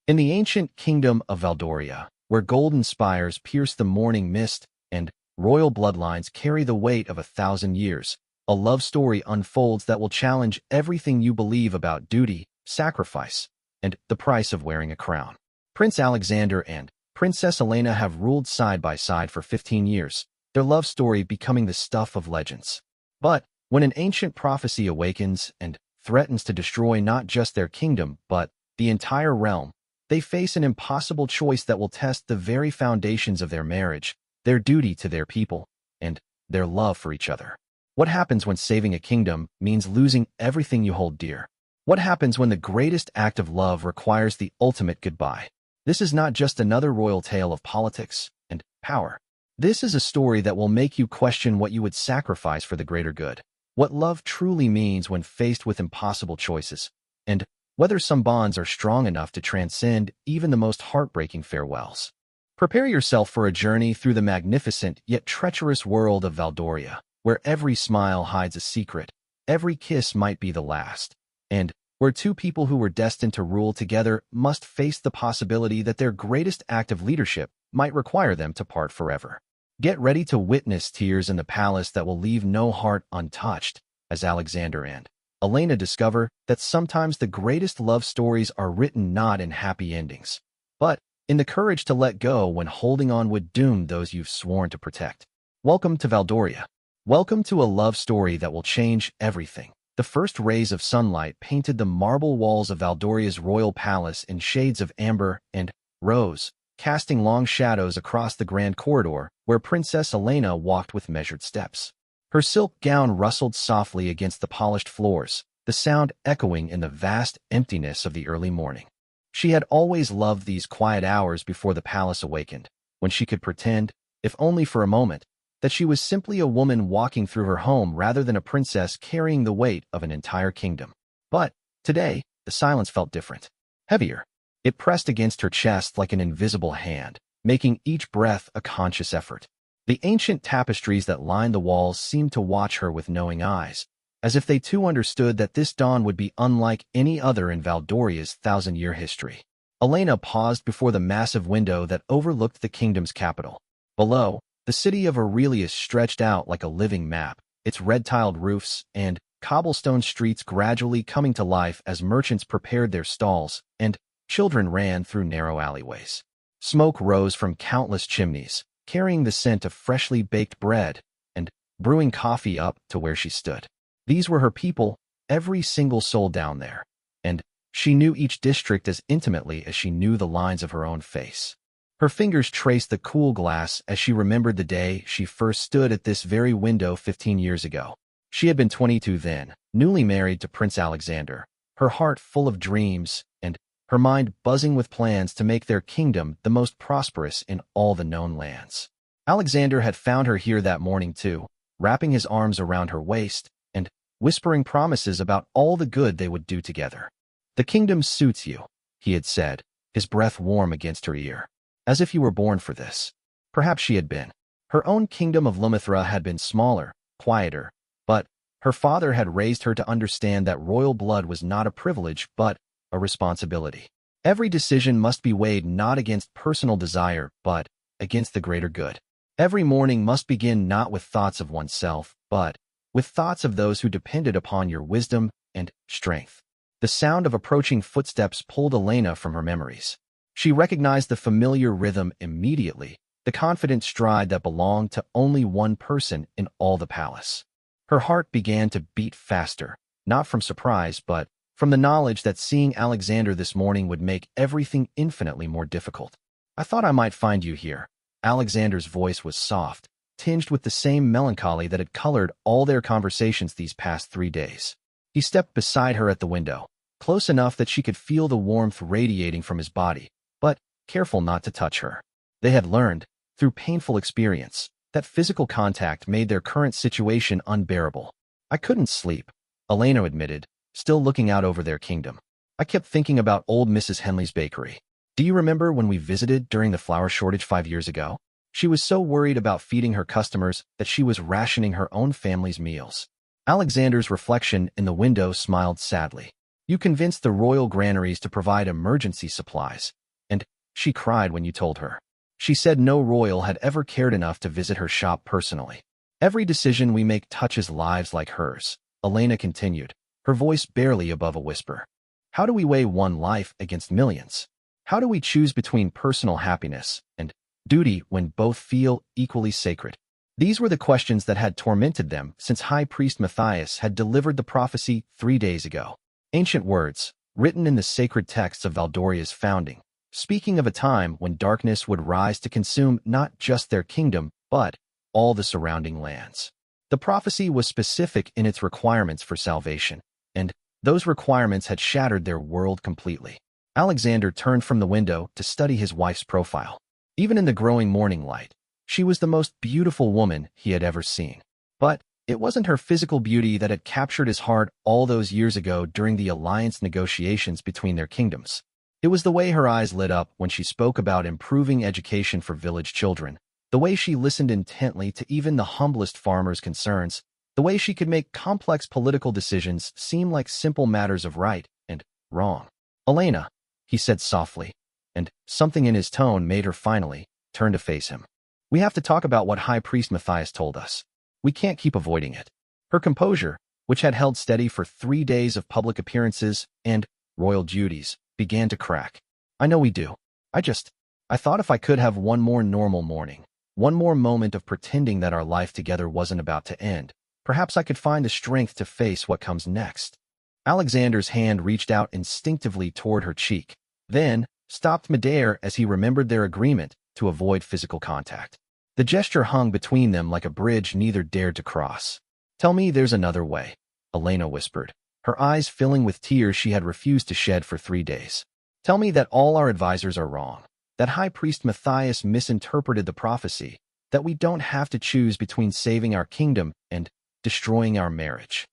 In the ancient kingdom of Valdoria, where golden spires pierce the morning mist and royal bloodlines carry the weight of 1,000 years, a love story unfolds that will challenge everything you believe about duty, sacrifice, and the price of wearing a crown. Prince Alexander and Princess Elena have ruled side by side for 15 years, their love story becoming the stuff of legends. But when an ancient prophecy awakens and threatens to destroy not just their kingdom but the entire realm, they face an impossible choice that will test the very foundations of their marriage, their duty to their people, and their love for each other. What happens when saving a kingdom means losing everything you hold dear? What happens when the greatest act of love requires the ultimate goodbye? This is not just another royal tale of politics and power. This is a story that will make you question what you would sacrifice for the greater good, what love truly means when faced with impossible choices, and whether some bonds are strong enough to transcend even the most heartbreaking farewells. Prepare yourself for a journey through the magnificent yet treacherous world of Valdoria, where every smile hides a secret, every kiss might be the last, and where two people who were destined to rule together must face the possibility that their greatest act of leadership might require them to part forever. Get ready to witness tears in the palace that will leave no heart untouched, as Alexander and Elena discover that sometimes the greatest love stories are written not in happy endings, but in the courage to let go when holding on would doom those you've sworn to protect. Welcome to Valdoria. Welcome to a love story that will change everything. The first rays of sunlight painted the marble walls of Valdoria's royal palace in shades of amber and rose, casting long shadows across the grand corridor where Princess Elena walked with measured steps. Her silk gown rustled softly against the polished floors, the sound echoing in the vast emptiness of the early morning. She had always loved these quiet hours before the palace awakened, when she could pretend, if only for a moment, that she was simply a woman walking through her home rather than a princess carrying the weight of an entire kingdom. But today, the silence felt different, heavier. It pressed against her chest like an invisible hand, making each breath a conscious effort. The ancient tapestries that lined the walls seemed to watch her with knowing eyes, as if they too understood that this dawn would be unlike any other in Valdoria's 1,000-year history. Elena paused before the massive window that overlooked the kingdom's capital. Below, the city of Aurelius stretched out like a living map, its red-tiled roofs and cobblestone streets gradually coming to life as merchants prepared their stalls and children ran through narrow alleyways. Smoke rose from countless chimneys, carrying the scent of freshly baked bread and brewing coffee up to where she stood. These were her people, every single soul down there, and she knew each district as intimately as she knew the lines of her own face. Her fingers traced the cool glass as she remembered the day she first stood at this very window 15 years ago. She had been 22 then, newly married to Prince Alexander, her heart full of dreams and her mind buzzing with plans to make their kingdom the most prosperous in all the known lands. Alexander had found her here that morning too, wrapping his arms around her waist and whispering promises about all the good they would do together. "The kingdom suits you," he had said, his breath warm against her ear. "As if you were born for this." Perhaps she had been. Her own kingdom of Lumithra had been smaller, quieter, but her father had raised her to understand that royal blood was not a privilege but a responsibility. Every decision must be weighed not against personal desire but against the greater good. Every morning must begin not with thoughts of oneself but with thoughts of those who depended upon your wisdom and strength. The sound of approaching footsteps pulled Elena from her memories. She recognized the familiar rhythm immediately, the confident stride that belonged to only one person in all the palace. Her heart began to beat faster, not from surprise but from the knowledge that seeing Alexander this morning would make everything infinitely more difficult. "I thought I might find you here." Alexander's voice was soft, tinged with the same melancholy that had colored all their conversations these past 3 days. He stepped beside her at the window, close enough that she could feel the warmth radiating from his body, but careful not to touch her. They had learned, through painful experience, that physical contact made their current situation unbearable. "I couldn't sleep," Elena admitted, still looking out over their kingdom. "I kept thinking about old Mrs. Henley's bakery. Do you remember when we visited during the flour shortage 5 years ago? She was so worried about feeding her customers that she was rationing her own family's meals." Alexander's reflection in the window smiled sadly. You convinced the royal granaries to provide emergency supplies, and she cried when you told her. She said no royal had ever cared enough to visit her shop personally. Every decision we make touches lives like hers, Elena continued, her voice barely above a whisper. How do we weigh one life against millions? How do we choose between personal happiness and duty when both feel equally sacred? These were the questions that had tormented them since High Priest Matthias had delivered the prophecy 3 days ago. Ancient words, written in the sacred texts of Valdoria's founding, speaking of a time when darkness would rise to consume not just their kingdom, but all the surrounding lands. The prophecy was specific in its requirements for salvation, and those requirements had shattered their world completely. Alexander turned from the window to study his wife's profile. Even in the growing morning light, she was the most beautiful woman he had ever seen. But it wasn't her physical beauty that had captured his heart all those years ago during the alliance negotiations between their kingdoms. It was the way her eyes lit up when she spoke about improving education for village children, the way she listened intently to even the humblest farmers' concerns, the way she could make complex political decisions seem like simple matters of right and wrong. Elena, he said softly, and something in his tone made her finally turn to face him. We have to talk about what High Priest Matthias told us. We can't keep avoiding it. Her composure, which had held steady for 3 days of public appearances and royal duties, began to crack. I know we do. I thought if I could have one more normal morning, one more moment of pretending that our life together wasn't about to end, perhaps I could find the strength to face what comes next. Alexander's hand reached out instinctively toward her cheek, then stopped midair as he remembered their agreement to avoid physical contact. The gesture hung between them like a bridge neither dared to cross. Tell me there's another way, Elena whispered, her eyes filling with tears she had refused to shed for 3 days. Tell me that all our advisors are wrong, that High Priest Matthias misinterpreted the prophecy, that we don't have to choose between saving our kingdom and destroying our marriage.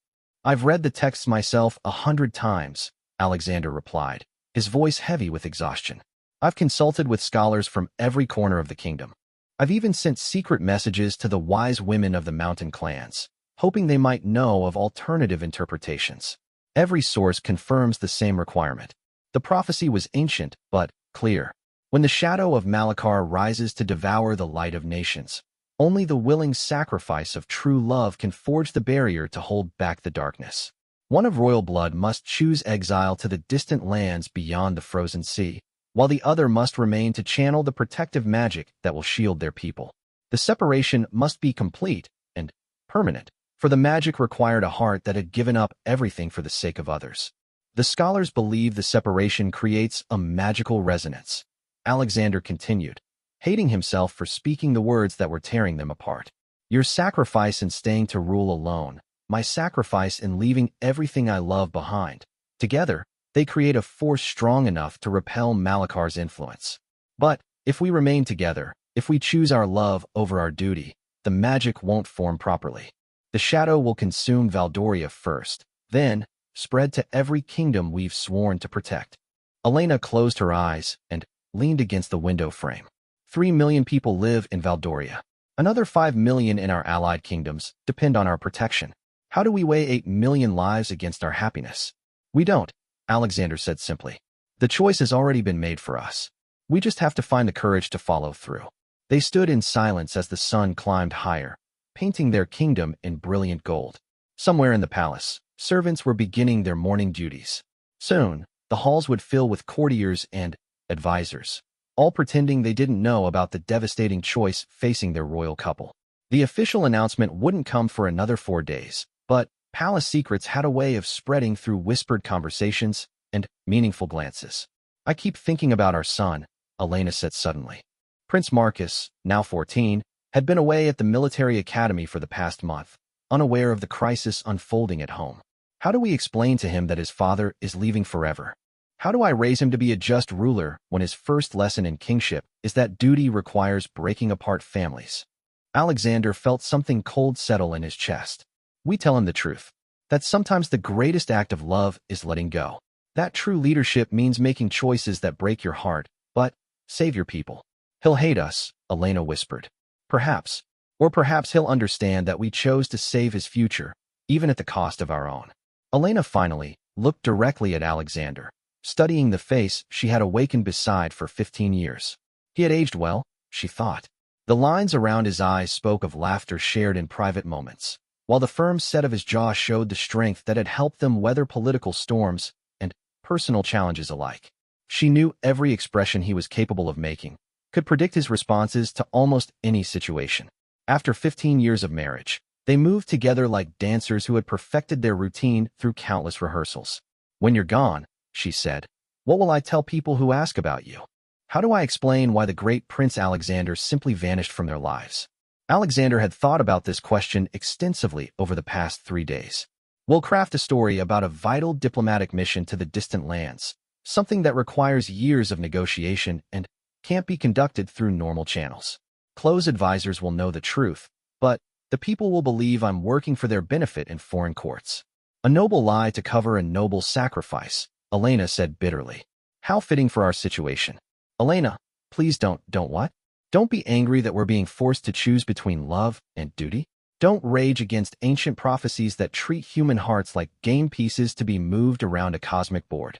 I've read the texts myself 100 times, Alexander replied, his voice heavy with exhaustion. I've consulted with scholars from every corner of the kingdom. I've even sent secret messages to the wise women of the mountain clans, hoping they might know of alternative interpretations. Every source confirms the same requirement. The prophecy was ancient, but clear. When the shadow of Malachar rises to devour the light of nations, only the willing sacrifice of true love can forge the barrier to hold back the darkness. One of royal blood must choose exile to the distant lands beyond the frozen sea, while the other must remain to channel the protective magic that will shield their people. The separation must be complete and permanent, for the magic required a heart that had given up everything for the sake of others. The scholars believe the separation creates a magical resonance, Alexander continued, hating himself for speaking the words that were tearing them apart. Your sacrifice in staying to rule alone, my sacrifice in leaving everything I love behind. Together, they create a force strong enough to repel Malachar's influence. But if we remain together, if we choose our love over our duty, the magic won't form properly. The shadow will consume Valdoria first, then spread to every kingdom we've sworn to protect. Elena closed her eyes and leaned against the window frame. 3 million people live in Valdoria. Another 5 million in our allied kingdoms depend on our protection. How do we weigh 8 million lives against our happiness? We don't, Alexander said simply. The choice has already been made for us. We just have to find the courage to follow through. They stood in silence as the sun climbed higher, painting their kingdom in brilliant gold. Somewhere in the palace, servants were beginning their morning duties. Soon, the halls would fill with courtiers and advisors, all pretending they didn't know about the devastating choice facing their royal couple. The official announcement wouldn't come for another 4 days, but palace secrets had a way of spreading through whispered conversations and meaningful glances. I keep thinking about our son, Elena said suddenly. Prince Marcus, now 14, had been away at the military academy for the past month, unaware of the crisis unfolding at home. How do we explain to him that his father is leaving forever? How do I raise him to be a just ruler when his first lesson in kingship is that duty requires breaking apart families? Alexander felt something cold settle in his chest. We tell him the truth, that sometimes the greatest act of love is letting go. That true leadership means making choices that break your heart, but save your people. He'll hate us, Elena whispered. Perhaps. Or perhaps he'll understand that we chose to save his future, even at the cost of our own. Elena finally looked directly at Alexander, studying the face she had awakened beside for 15 years. He had aged well, she thought. The lines around his eyes spoke of laughter shared in private moments, while the firm set of his jaw showed the strength that had helped them weather political storms and personal challenges alike. She knew every expression he was capable of making, could predict his responses to almost any situation. After 15 years of marriage, they moved together like dancers who had perfected their routine through countless rehearsals. "When you're gone," she said, "what will I tell people who ask about you? How do I explain why the great Prince Alexander simply vanished from their lives?" Alexander had thought about this question extensively over the past 3 days. "We'll craft a story about a vital diplomatic mission to the distant lands, something that requires years of negotiation and can't be conducted through normal channels. Close advisors will know the truth, but the people will believe I'm working for their benefit in foreign courts." "A noble lie to cover a noble sacrifice," Elena said bitterly. "How fitting for our situation." "Elena, please don't what? Don't be angry that we're being forced to choose between love and duty. Don't rage against ancient prophecies that treat human hearts like game pieces to be moved around a cosmic board."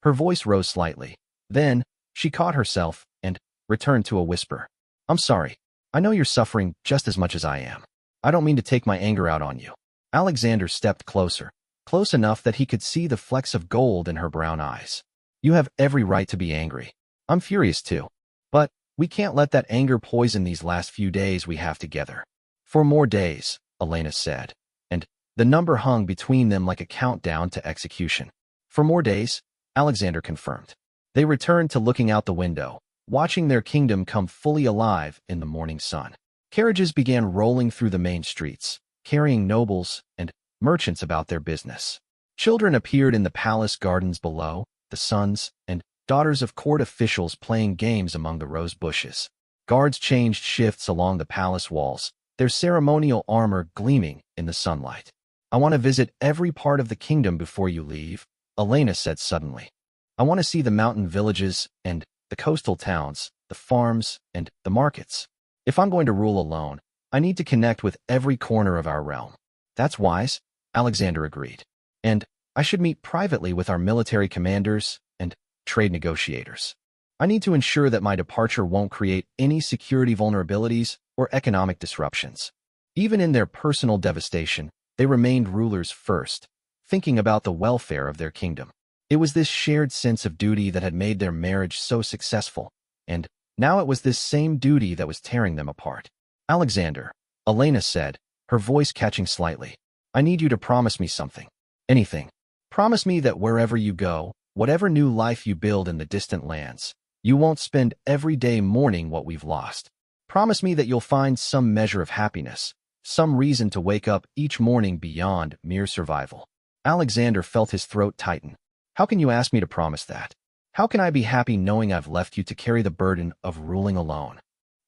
Her voice rose slightly. Then, she caught herself and returned to a whisper. "I'm sorry. I know you're suffering just as much as I am. I don't mean to take my anger out on you." Alexander stepped closer, close enough that he could see the flecks of gold in her brown eyes. "You have every right to be angry. I'm furious too. But we can't let that anger poison these last few days we have together." "4 more days," Elena said, and the number hung between them like a countdown to execution. "4 more days," Alexander confirmed. They returned to looking out the window, watching their kingdom come fully alive in the morning sun. Carriages began rolling through the main streets, carrying nobles and merchants about their business. Children appeared in the palace gardens below, the sons and daughters of court officials playing games among the rose bushes. Guards changed shifts along the palace walls, their ceremonial armor gleaming in the sunlight. "I want to visit every part of the kingdom before you leave," Elena said suddenly. "I want to see the mountain villages and the coastal towns, the farms and the markets. If I'm going to rule alone, I need to connect with every corner of our realm." "That's wise," Alexander agreed. "And I should meet privately with our military commanders and trade negotiators. I need to ensure that my departure won't create any security vulnerabilities or economic disruptions." Even in their personal devastation, they remained rulers first, thinking about the welfare of their kingdom. It was this shared sense of duty that had made their marriage so successful, and now it was this same duty that was tearing them apart. "Alexander," Elena said, her voice catching slightly, "I need you to promise me something. Anything. Promise me that wherever you go, whatever new life you build in the distant lands, you won't spend every day mourning what we've lost. Promise me that you'll find some measure of happiness, some reason to wake up each morning beyond mere survival." Alexander felt his throat tighten. "How can you ask me to promise that? How can I be happy knowing I've left you to carry the burden of ruling alone?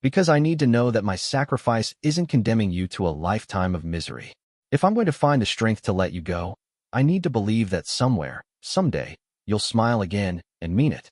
Because I need to know that my sacrifice isn't condemning you to a lifetime of misery. If I'm going to find the strength to let you go, I need to believe that somewhere, someday, you'll smile again and mean it."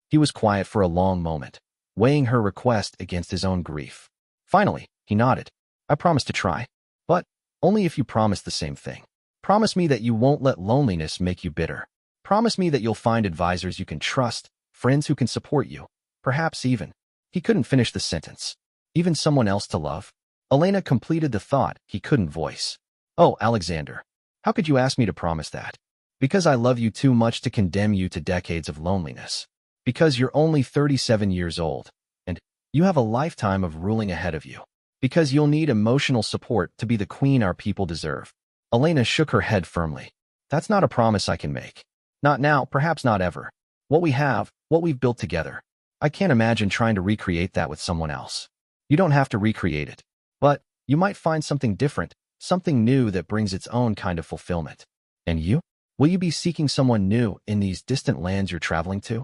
He was quiet for a long moment, weighing her request against his own grief. Finally, he nodded. "I promise to try. But only if you promise the same thing. Promise me that you won't let loneliness make you bitter. Promise me that you'll find advisors you can trust, friends who can support you, perhaps even—" He couldn't finish the sentence. "Even someone else to love?" Elena completed the thought he couldn't voice. "Oh, Alexander, how could you ask me to promise that? Because I love you too much to condemn you to decades of loneliness. Because you're only 37 years old, and you have a lifetime of ruling ahead of you. Because you'll need emotional support to be the queen our people deserve." Elena shook her head firmly. "That's not a promise I can make. Not now, perhaps not ever. What we have, what we've built together. I can't imagine trying to recreate that with someone else. You don't have to recreate it. But you might find something different, something new that brings its own kind of fulfillment. And you? Will you be seeking someone new in these distant lands you're traveling to?"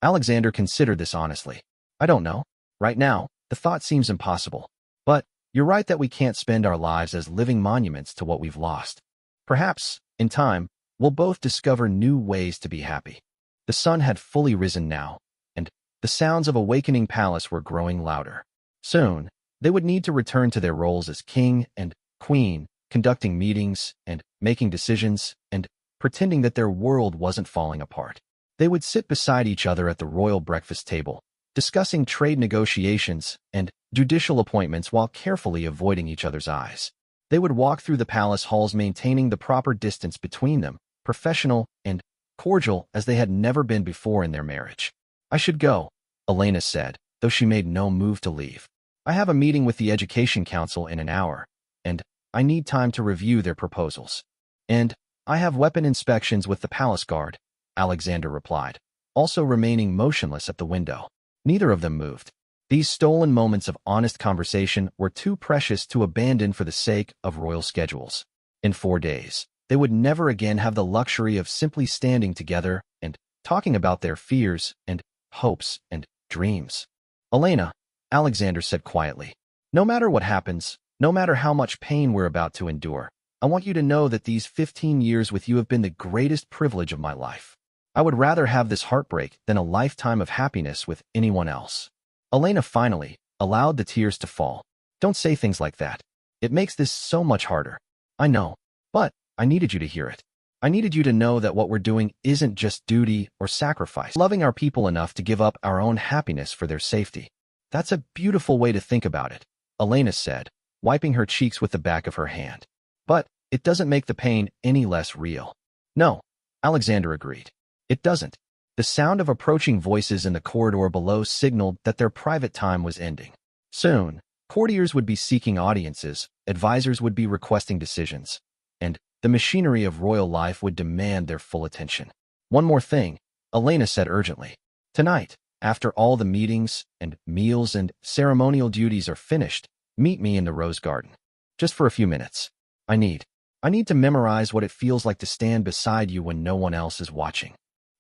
Alexander considered this honestly. "I don't know. Right now, the thought seems impossible. But you're right that we can't spend our lives as living monuments to what we've lost. Perhaps, in time, we'll both discover new ways to be happy." The sun had fully risen now, and the sounds of awakening palace were growing louder. Soon, they would need to return to their roles as king and queen, conducting meetings and making decisions and pretending that their world wasn't falling apart. They would sit beside each other at the royal breakfast table, discussing trade negotiations and judicial appointments while carefully avoiding each other's eyes. They would walk through the palace halls maintaining the proper distance between them, professional and cordial as they had never been before in their marriage. "I should go," Elena said, though she made no move to leave. "I have a meeting with the Education Council in an hour, and I need time to review their proposals. And I have weapon inspections with the palace guard," Alexander replied, also remaining motionless at the window. Neither of them moved. These stolen moments of honest conversation were too precious to abandon for the sake of royal schedules. In 4 days, they would never again have the luxury of simply standing together and talking about their fears and hopes and dreams. "Elena," Alexander said quietly, "no matter what happens, no matter how much pain we're about to endure, I want you to know that these 15 years with you have been the greatest privilege of my life. I would rather have this heartbreak than a lifetime of happiness with anyone else." Elena finally allowed the tears to fall. "Don't say things like that. It makes this so much harder. I know, but I needed you to hear it. I needed you to know that what we're doing isn't just duty or sacrifice, loving our people enough to give up our own happiness for their safety." "That's a beautiful way to think about it," Elena said, wiping her cheeks with the back of her hand. "But it doesn't make the pain any less real." "No," Alexander agreed. "It doesn't." The sound of approaching voices in the corridor below signaled that their private time was ending. Soon, courtiers would be seeking audiences, advisors would be requesting decisions, and the machinery of royal life would demand their full attention. "One more thing," Elena said urgently. "Tonight, after all the meetings and meals and ceremonial duties are finished, meet me in the rose garden. Just for a few minutes. I need to memorize what it feels like to stand beside you when no one else is watching."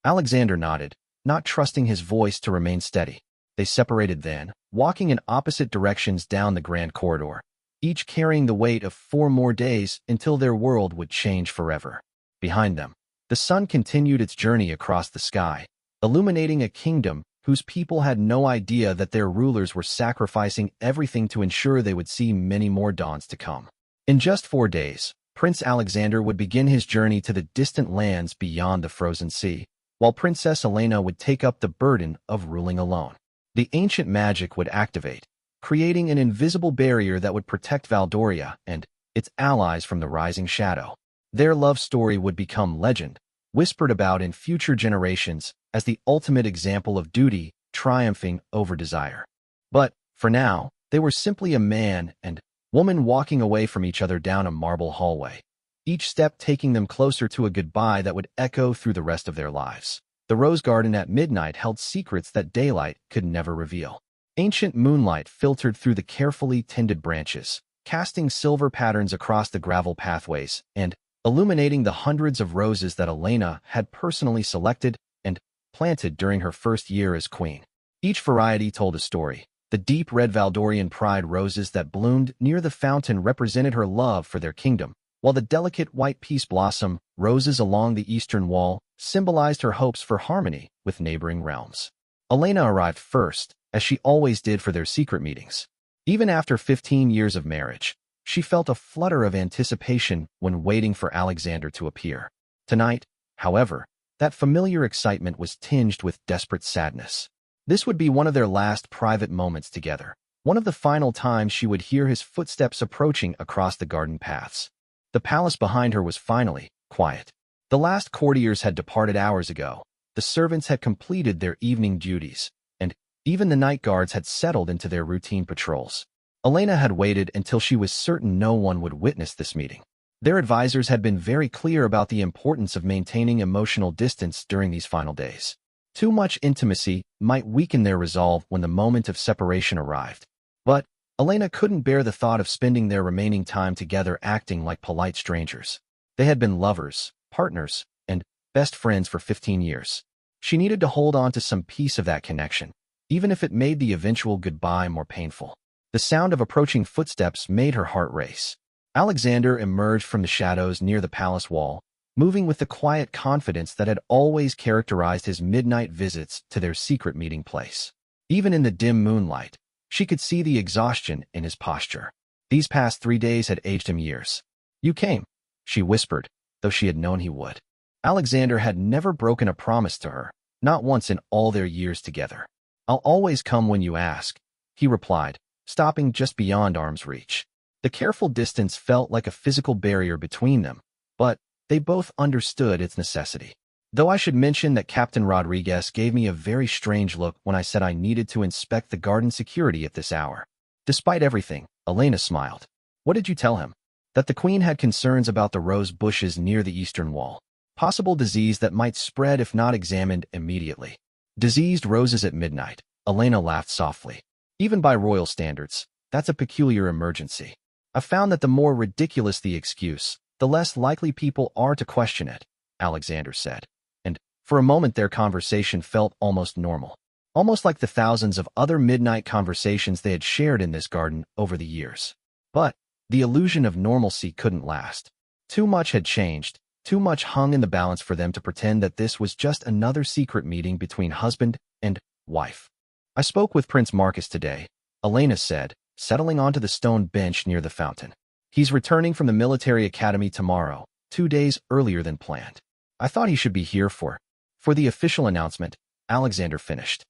Alexander nodded, not trusting his voice to remain steady. They separated then, walking in opposite directions down the grand corridor, each carrying the weight of 4 more days until their world would change forever. Behind them, the sun continued its journey across the sky, illuminating a kingdom whose people had no idea that their rulers were sacrificing everything to ensure they would see many more dawns to come. In just 4 days, Prince Alexander would begin his journey to the distant lands beyond the frozen sea, while Princess Elena would take up the burden of ruling alone. The ancient magic would activate, creating an invisible barrier that would protect Valdoria and its allies from the rising shadow. Their love story would become legend, whispered about in future generations as the ultimate example of duty triumphing over desire. But, for now, they were simply a man and woman walking away from each other down a marble hallway, each step taking them closer to a goodbye that would echo through the rest of their lives. The rose garden at midnight held secrets that daylight could never reveal. Ancient moonlight filtered through the carefully tended branches, casting silver patterns across the gravel pathways and illuminating the hundreds of roses that Elena had personally selected and planted during her first year as queen. Each variety told a story. The deep red Valdorian pride roses that bloomed near the fountain represented her love for their kingdom, while the delicate white peace blossom roses along the eastern wall symbolized her hopes for harmony with neighboring realms. Elena arrived first, as she always did for their secret meetings. Even after 15 years of marriage, she felt a flutter of anticipation when waiting for Alexander to appear. Tonight, however, that familiar excitement was tinged with desperate sadness. This would be one of their last private moments together, one of the final times she would hear his footsteps approaching across the garden paths. The palace behind her was finally quiet. The last courtiers had departed hours ago, the servants had completed their evening duties, and even the night guards had settled into their routine patrols. Elena had waited until she was certain no one would witness this meeting. Their advisors had been very clear about the importance of maintaining emotional distance during these final days. Too much intimacy might weaken their resolve when the moment of separation arrived. But Elena couldn't bear the thought of spending their remaining time together acting like polite strangers. They had been lovers, partners, and best friends for 15 years. She needed to hold on to some piece of that connection, even if it made the eventual goodbye more painful. The sound of approaching footsteps made her heart race. Alexander emerged from the shadows near the palace wall, moving with the quiet confidence that had always characterized his midnight visits to their secret meeting place. Even in the dim moonlight, she could see the exhaustion in his posture. These past 3 days had aged him years. "You came," she whispered, though she had known he would. Alexander had never broken a promise to her, not once in all their years together. "I'll always come when you ask," he replied, stopping just beyond arm's reach. The careful distance felt like a physical barrier between them, but they both understood its necessity. "Though I should mention that Captain Rodriguez gave me a very strange look when I said I needed to inspect the garden security at this hour." Despite everything, Elena smiled. "What did you tell him?" "That the Queen had concerns about the rose bushes near the eastern wall. Possible disease that might spread if not examined immediately." "Diseased roses at midnight," Elena laughed softly. "Even by royal standards, that's a peculiar emergency. I've found that the more ridiculous the excuse, the less likely people are to question it," Alexander said. And for a moment their conversation felt almost normal. Almost like the thousands of other midnight conversations they had shared in this garden over the years. But the illusion of normalcy couldn't last. Too much had changed, too much hung in the balance for them to pretend that this was just another secret meeting between husband and wife. "I spoke with Prince Marcus today," Elena said, settling onto the stone bench near the fountain. "He's returning from the military academy tomorrow, 2 days earlier than planned. I thought he should be here for the official announcement," Alexander finished.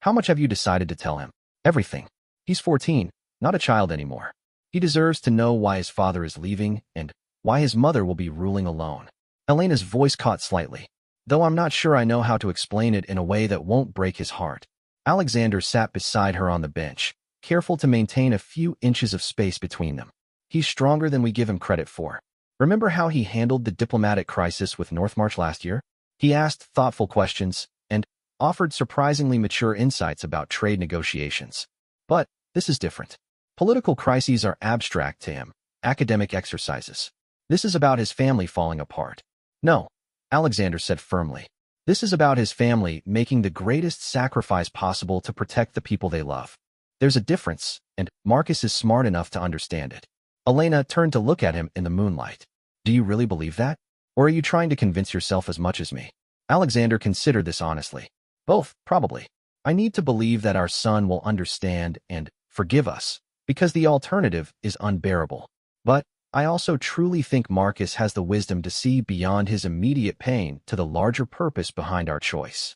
"How much have you decided to tell him?" "Everything. He's 14, not a child anymore. He deserves to know why his father is leaving and why his mother will be ruling alone." Elena's voice caught slightly. "Though I'm not sure I know how to explain it in a way that won't break his heart." Alexander sat beside her on the bench, careful to maintain a few inches of space between them. "He's stronger than we give him credit for. Remember how he handled the diplomatic crisis with Northmarch last year? He asked thoughtful questions and offered surprisingly mature insights about trade negotiations. But this is different. Political crises are abstract to him, academic exercises. This is about his family falling apart." "No," Alexander said firmly. "This is about his family making the greatest sacrifice possible to protect the people they love. There's a difference, and Marcus is smart enough to understand it." Elena turned to look at him in the moonlight. "Do you really believe that? Or are you trying to convince yourself as much as me?" Alexander considered this honestly. "Both, probably. I need to believe that our son will understand and forgive us, because the alternative is unbearable. But I also truly think Marcus has the wisdom to see beyond his immediate pain to the larger purpose behind our choice."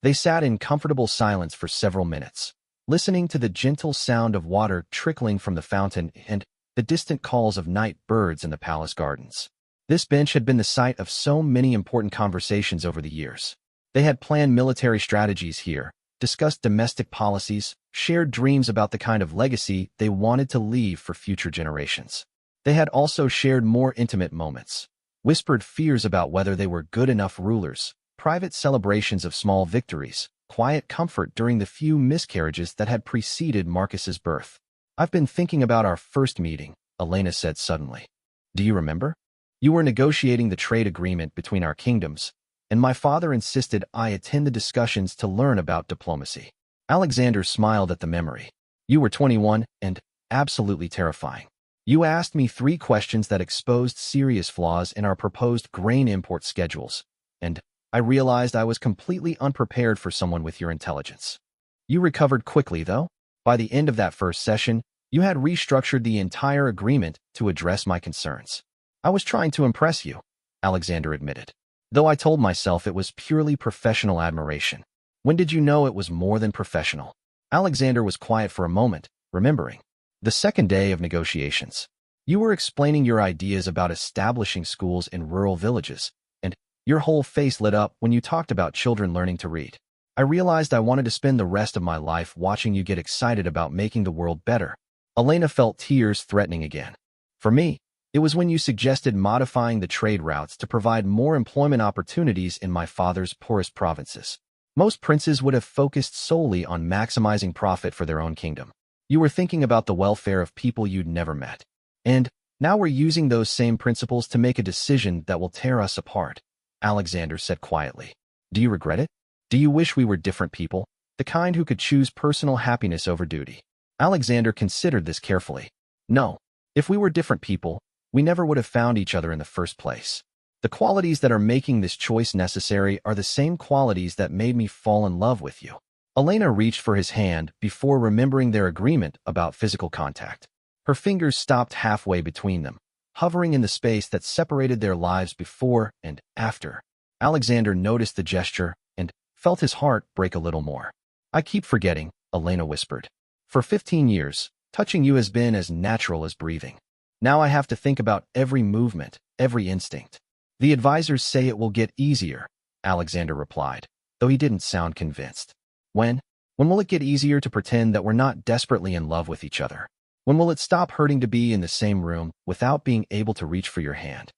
They sat in comfortable silence for several minutes, listening to the gentle sound of water trickling from the fountain and the distant calls of night birds in the palace gardens. This bench had been the site of so many important conversations over the years. They had planned military strategies here, discussed domestic policies, shared dreams about the kind of legacy they wanted to leave for future generations. They had also shared more intimate moments, whispered fears about whether they were good enough rulers, private celebrations of small victories, quiet comfort during the few miscarriages that had preceded Marcus's birth. "I've been thinking about our first meeting," Elena said suddenly. "Do you remember? You were negotiating the trade agreement between our kingdoms, and my father insisted I attend the discussions to learn about diplomacy." Alexander smiled at the memory. "You were 21 and absolutely terrifying. You asked me 3 questions that exposed serious flaws in our proposed grain import schedules, and I realized I was completely unprepared for someone with your intelligence. You recovered quickly, though. By the end of that first session, you had restructured the entire agreement to address my concerns." "I was trying to impress you," Alexander admitted, "though I told myself it was purely professional admiration." "When did you know it was more than professional?" Alexander was quiet for a moment, remembering. "The second day of negotiations. You were explaining your ideas about establishing schools in rural villages, and your whole face lit up when you talked about children learning to read. I realized I wanted to spend the rest of my life watching you get excited about making the world better." Elena felt tears threatening again. "For me, it was when you suggested modifying the trade routes to provide more employment opportunities in my father's poorest provinces. Most princes would have focused solely on maximizing profit for their own kingdom. You were thinking about the welfare of people you'd never met. And now we're using those same principles to make a decision that will tear us apart," Alexander said quietly. "Do you regret it? Do you wish we were different people, the kind who could choose personal happiness over duty?" Alexander considered this carefully. "No. If we were different people, we never would have found each other in the first place. The qualities that are making this choice necessary are the same qualities that made me fall in love with you." Elena reached for his hand before remembering their agreement about physical contact. Her fingers stopped halfway between them, hovering in the space that separated their lives before and after. Alexander noticed the gesture and felt his heart break a little more. I keep forgetting, Elena whispered. For 15 years, touching you has been as natural as breathing. Now I have to think about every movement, every instinct. The advisors say it will get easier, Alexander replied, though he didn't sound convinced. When? When will it get easier to pretend that we're not desperately in love with each other? When will it stop hurting to be in the same room without being able to reach for your hand?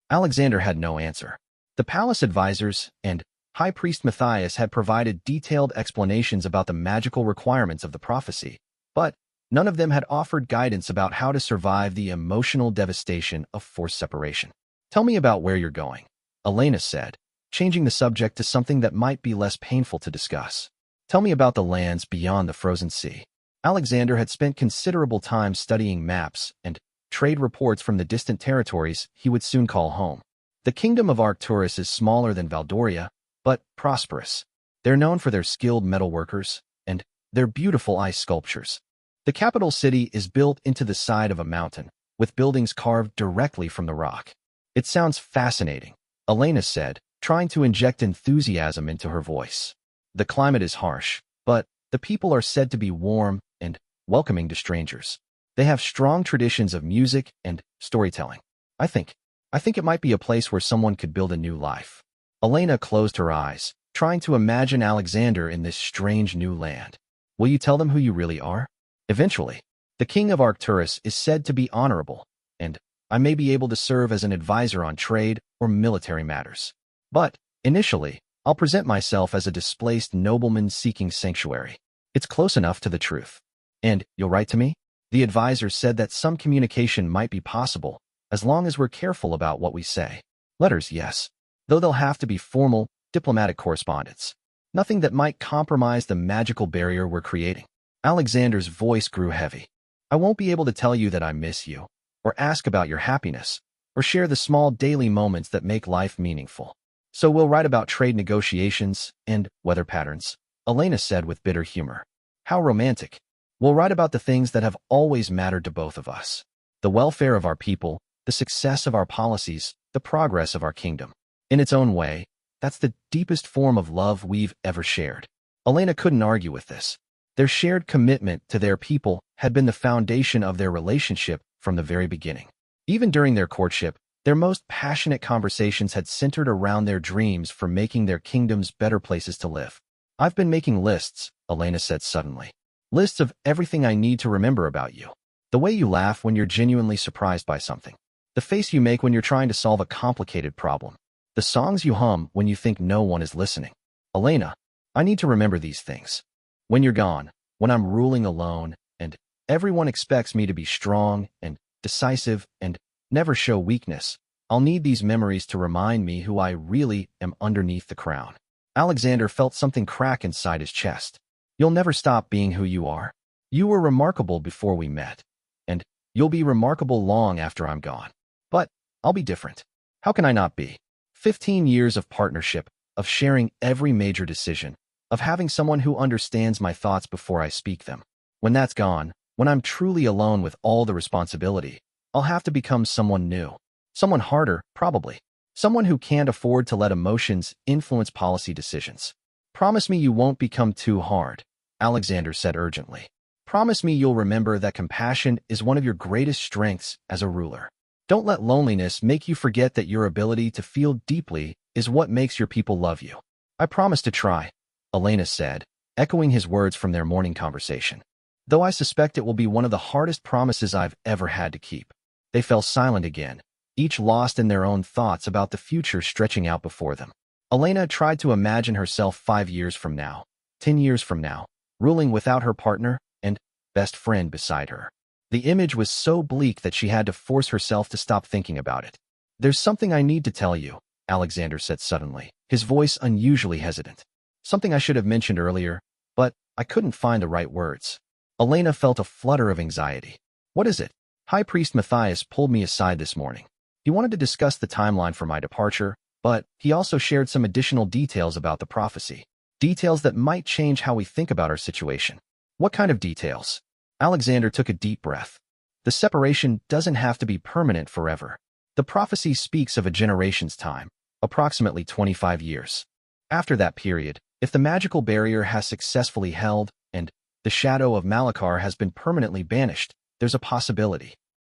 Alexander had no answer. The palace advisors and High Priest Matthias had provided detailed explanations about the magical requirements of the prophecy, but none of them had offered guidance about how to survive the emotional devastation of forced separation. Tell me about where you're going, Elena said, changing the subject to something that might be less painful to discuss. Tell me about the lands beyond the frozen sea. Alexander had spent considerable time studying maps and trade reports from the distant territories he would soon call home. The kingdom of Arcturus is smaller than Valdoria, but prosperous. They're known for their skilled metalworkers and their beautiful ice sculptures. The capital city is built into the side of a mountain, with buildings carved directly from the rock. It sounds fascinating, Elena said, trying to inject enthusiasm into her voice. The climate is harsh, but the people are said to be warm and welcoming to strangers. They have strong traditions of music and storytelling. I think it might be a place where someone could build a new life. Elena closed her eyes, trying to imagine Alexander in this strange new land. Will you tell them who you really are? Eventually. The king of Arcturus is said to be honorable, and I may be able to serve as an advisor on trade or military matters. But, initially, I'll present myself as a displaced nobleman seeking sanctuary. It's close enough to the truth. And you'll write to me? The advisor said that some communication might be possible, as long as we're careful about what we say. Letters, yes. Though they'll have to be formal, diplomatic correspondence. Nothing that might compromise the magical barrier we're creating. Alexander's voice grew heavy. I won't be able to tell you that I miss you, or ask about your happiness, or share the small daily moments that make life meaningful. So we'll write about trade negotiations and weather patterns, Elena said with bitter humor. How romantic. We'll write about the things that have always mattered to both of us. The welfare of our people, the success of our policies, the progress of our kingdom. In its own way, that's the deepest form of love we've ever shared. Elena couldn't argue with this. Their shared commitment to their people had been the foundation of their relationship from the very beginning. Even during their courtship, their most passionate conversations had centered around their dreams for making their kingdoms better places to live. I've been making lists, Elena said suddenly. Lists of everything I need to remember about you. The way you laugh when you're genuinely surprised by something. The face you make when you're trying to solve a complicated problem. The songs you hum when you think no one is listening. Elena, I need to remember these things. When you're gone, when I'm ruling alone, and everyone expects me to be strong and decisive and never show weakness, I'll need these memories to remind me who I really am underneath the crown. Alexander felt something crack inside his chest. You'll never stop being who you are. You were remarkable before we met, and you'll be remarkable long after I'm gone. But I'll be different. How can I not be? 15 years of partnership, of sharing every major decision, of having someone who understands my thoughts before I speak them. When that's gone, when I'm truly alone with all the responsibility, I'll have to become someone new. Someone harder, probably. Someone who can't afford to let emotions influence policy decisions. Promise me you won't become too hard, Alexander said urgently. Promise me you'll remember that compassion is one of your greatest strengths as a ruler. Don't let loneliness make you forget that your ability to feel deeply is what makes your people love you. I promise to try, Elena said, echoing his words from their morning conversation. Though I suspect it will be one of the hardest promises I've ever had to keep. They fell silent again, each lost in their own thoughts about the future stretching out before them. Elena tried to imagine herself 5 years from now, 10 years from now, ruling without her partner and best friend beside her. The image was so bleak that she had to force herself to stop thinking about it. There's something I need to tell you, Alexander said suddenly, his voice unusually hesitant. Something I should have mentioned earlier, but I couldn't find the right words. Elena felt a flutter of anxiety. What is it? High Priest Matthias pulled me aside this morning. He wanted to discuss the timeline for my departure, but he also shared some additional details about the prophecy. Details that might change how we think about our situation. What kind of details? Alexander took a deep breath. The separation doesn't have to be permanent forever. The prophecy speaks of a generation's time, approximately 25 years. After that period, if the magical barrier has successfully held and the shadow of Malachar has been permanently banished, there's a possibility.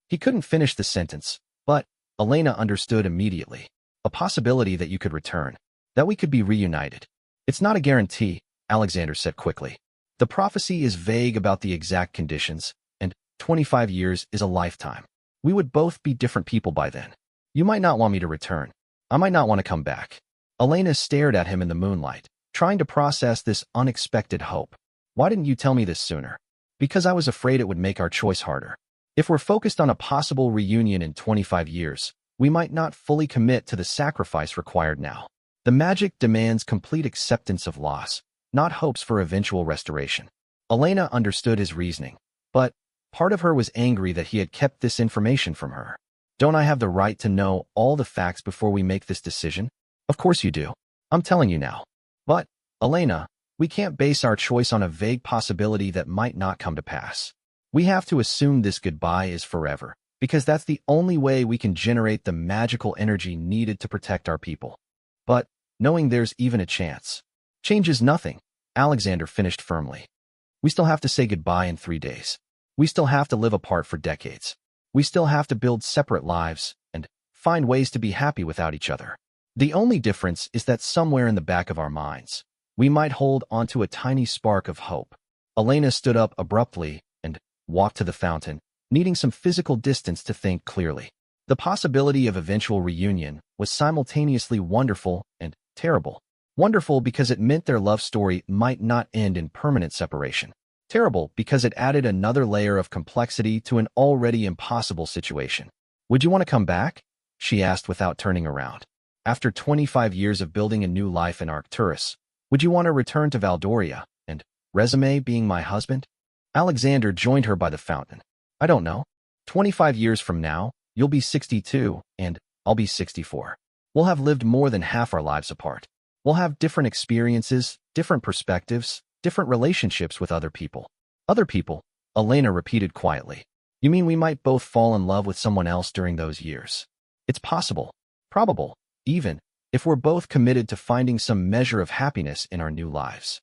He couldn't finish the sentence, but Elena understood immediately. A possibility that you could return, that we could be reunited. It's not a guarantee, Alexander said quickly. The prophecy is vague about the exact conditions, and 25 years is a lifetime. We would both be different people by then. You might not want me to return. I might not want to come back. Elena stared at him in the moonlight, trying to process this unexpected hope. Why didn't you tell me this sooner? Because I was afraid it would make our choice harder. If we're focused on a possible reunion in 25 years, we might not fully commit to the sacrifice required now. The magic demands complete acceptance of loss, not hopes for eventual restoration. Elena understood his reasoning, but part of her was angry that he had kept this information from her. Don't I have the right to know all the facts before we make this decision? Of course you do. I'm telling you now. But, Elena, we can't base our choice on a vague possibility that might not come to pass. We have to assume this goodbye is forever, because that's the only way we can generate the magical energy needed to protect our people. But, knowing there's even a chance, changes nothing, Alexander finished firmly. We still have to say goodbye in 3 days. We still have to live apart for decades. We still have to build separate lives and find ways to be happy without each other. The only difference is that somewhere in the back of our minds, we might hold onto a tiny spark of hope. Elena stood up abruptly and walked to the fountain, needing some physical distance to think clearly. The possibility of eventual reunion was simultaneously wonderful and terrible. Wonderful because it meant their love story might not end in permanent separation. Terrible because it added another layer of complexity to an already impossible situation. Would you want to come back? She asked without turning around. After 25 years of building a new life in Arcturus, would you want to return to Valdoria and resume being my husband? Alexander joined her by the fountain. I don't know. 25 years from now, you'll be 62 and I'll be 64. We'll have lived more than half our lives apart. We'll have different experiences, different perspectives, different relationships with other people. Other people, Elena repeated quietly. You mean we might both fall in love with someone else during those years? It's possible, probable, even, if we're both committed to finding some measure of happiness in our new lives.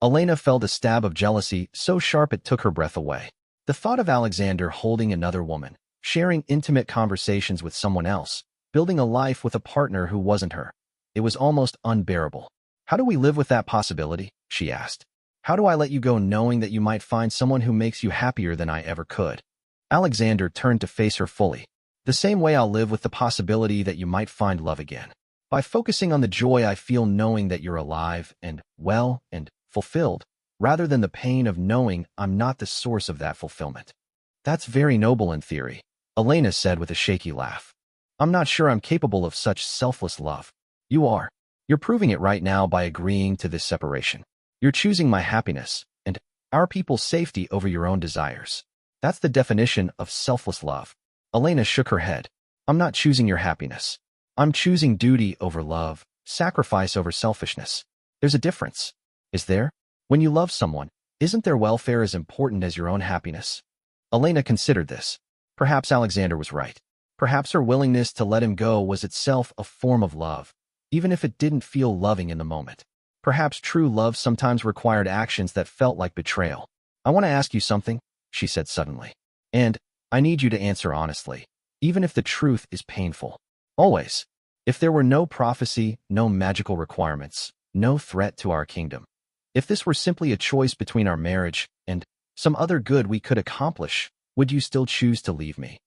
Elena felt a stab of jealousy so sharp it took her breath away. The thought of Alexander holding another woman, sharing intimate conversations with someone else, building a life with a partner who wasn't her, it was almost unbearable. How do we live with that possibility? She asked. How do I let you go knowing that you might find someone who makes you happier than I ever could? Alexander turned to face her fully. The same way I'll live with the possibility that you might find love again. By focusing on the joy I feel knowing that you're alive and well and fulfilled, rather than the pain of knowing I'm not the source of that fulfillment. That's very noble in theory, Elena said with a shaky laugh. I'm not sure I'm capable of such selfless love. You are. You're proving it right now by agreeing to this separation. You're choosing my happiness and our people's safety over your own desires. That's the definition of selfless love. Elena shook her head. I'm not choosing your happiness. I'm choosing duty over love, sacrifice over selfishness. There's a difference. Is there? When you love someone, isn't their welfare as important as your own happiness? Elena considered this. Perhaps Alexander was right. Perhaps her willingness to let him go was itself a form of love, even if it didn't feel loving in the moment. Perhaps true love sometimes required actions that felt like betrayal. I want to ask you something, she said suddenly. And I need you to answer honestly, even if the truth is painful. Always. If there were no prophecy, no magical requirements, no threat to our kingdom. If this were simply a choice between our marriage and some other good we could accomplish, would you still choose to leave me?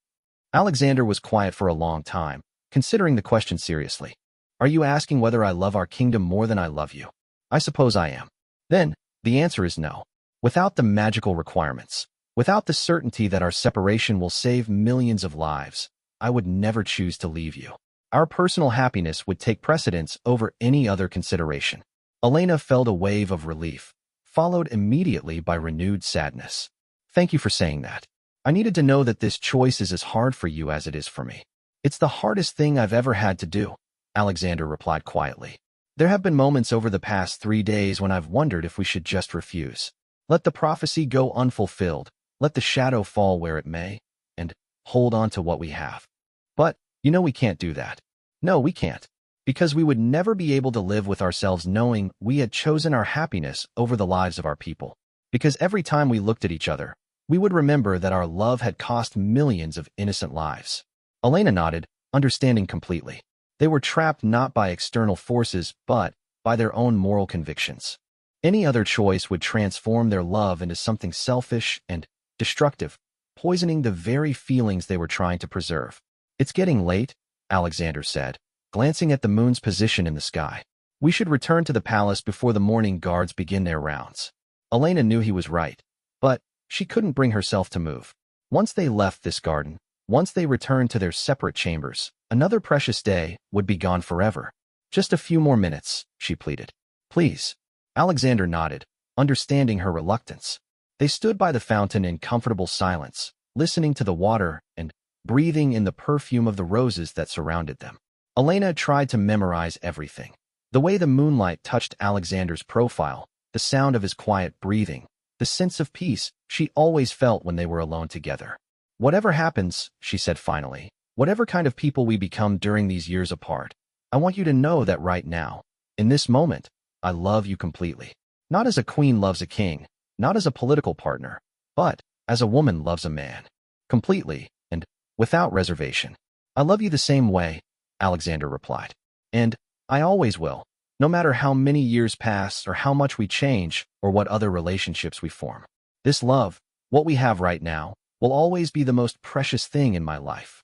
Alexander was quiet for a long time, considering the question seriously. Are you asking whether I love our kingdom more than I love you? I suppose I am. Then, the answer is no. Without the magical requirements, without the certainty that our separation will save millions of lives, I would never choose to leave you. Our personal happiness would take precedence over any other consideration. Elena felt a wave of relief, followed immediately by renewed sadness. Thank you for saying that. I needed to know that this choice is as hard for you as it is for me. It's the hardest thing I've ever had to do, Alexander replied quietly. There have been moments over the past 3 days when I've wondered if we should just refuse. Let the prophecy go unfulfilled, let the shadow fall where it may, and hold on to what we have. But, we can't do that. No, we can't. because we would never be able to live with ourselves knowing we had chosen our happiness over the lives of our people. Because every time we looked at each other, we would remember that our love had cost millions of innocent lives. Elena nodded, understanding completely. They were trapped not by external forces, but by their own moral convictions. Any other choice would transform their love into something selfish and destructive, poisoning the very feelings they were trying to preserve. "It's getting late," Alexander said, glancing at the moon's position in the sky. "We should return to the palace before the morning guards begin their rounds." Elena knew he was right, but she couldn't bring herself to move. Once they left this garden, once they returned to their separate chambers, another precious day would be gone forever. "Just a few more minutes," she pleaded. "Please." Alexander nodded, understanding her reluctance. They stood by the fountain in comfortable silence, listening to the water and breathing in the perfume of the roses that surrounded them. Elena tried to memorize everything. The way the moonlight touched Alexander's profile, the sound of his quiet breathing, the sense of peace she always felt when they were alone together. "Whatever happens," she said finally, "whatever kind of people we become during these years apart, I want you to know that right now, in this moment, I love you completely. Not as a queen loves a king, not as a political partner, but as a woman loves a man. Completely, and without reservation. I love you the same way," Alexander replied. "And I always will, no matter how many years pass or how much we change or what other relationships we form. This love, what we have right now, will always be the most precious thing in my life."